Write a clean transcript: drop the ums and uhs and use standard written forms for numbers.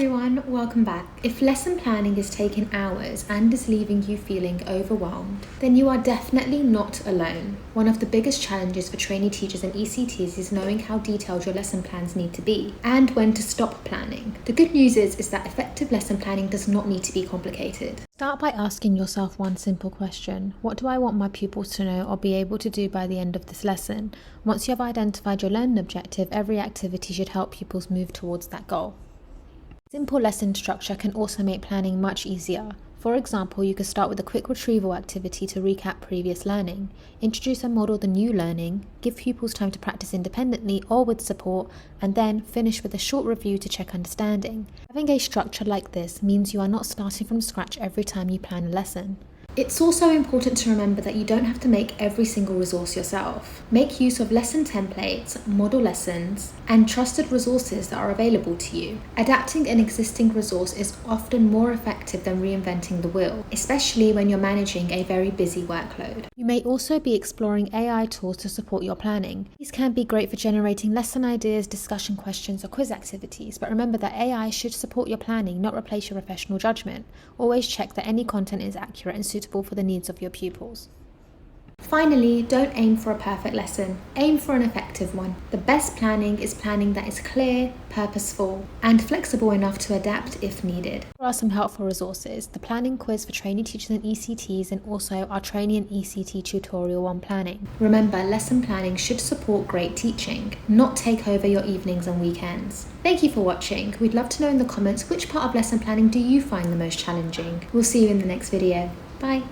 everyone, welcome back. If lesson planning is taking hours and is leaving you feeling overwhelmed, then you are definitely not alone. One of the biggest challenges for trainee teachers and ECTs is knowing how detailed your lesson plans need to be and when to stop planning. The good news is that effective lesson planning does not need to be complicated. Start by asking yourself one simple question. What do I want my pupils to know or be able to do by the end of this lesson? Once you have identified your learning objective, every activity should help pupils move towards that goal. Simple lesson structure can also make planning much easier. For example, you could start with a quick retrieval activity to recap previous learning, introduce and model the new learning, give pupils time to practice independently or with support, and then finish with a short review to check understanding. Having a structure like this means you are not starting from scratch every time you plan a lesson. It's also important to remember that you don't have to make every single resource yourself. Make use of lesson templates, model lessons, and trusted resources that are available to you. Adapting an existing resource is often more effective than reinventing the wheel, especially when you're managing a very busy workload. You may also be exploring AI tools to support your planning. These can be great for generating lesson ideas, discussion questions, or quiz activities, but remember that AI should support your planning, not replace your professional judgment. Always check that any content is accurate and suitable for the needs of your pupils. Finally, don't aim for a perfect lesson. Aim for an effective one. The best planning is planning that is clear, purposeful, and flexible enough to adapt if needed. Here are some helpful resources: the planning quiz for trainee teachers and ECTs, and also our trainee and ECT tutorial on planning. Remember, lesson planning should support great teaching, not take over your evenings and weekends. Thank you for watching. We'd love to know in the comments which part of lesson planning do you find the most challenging. We'll see you in the next video. Bye.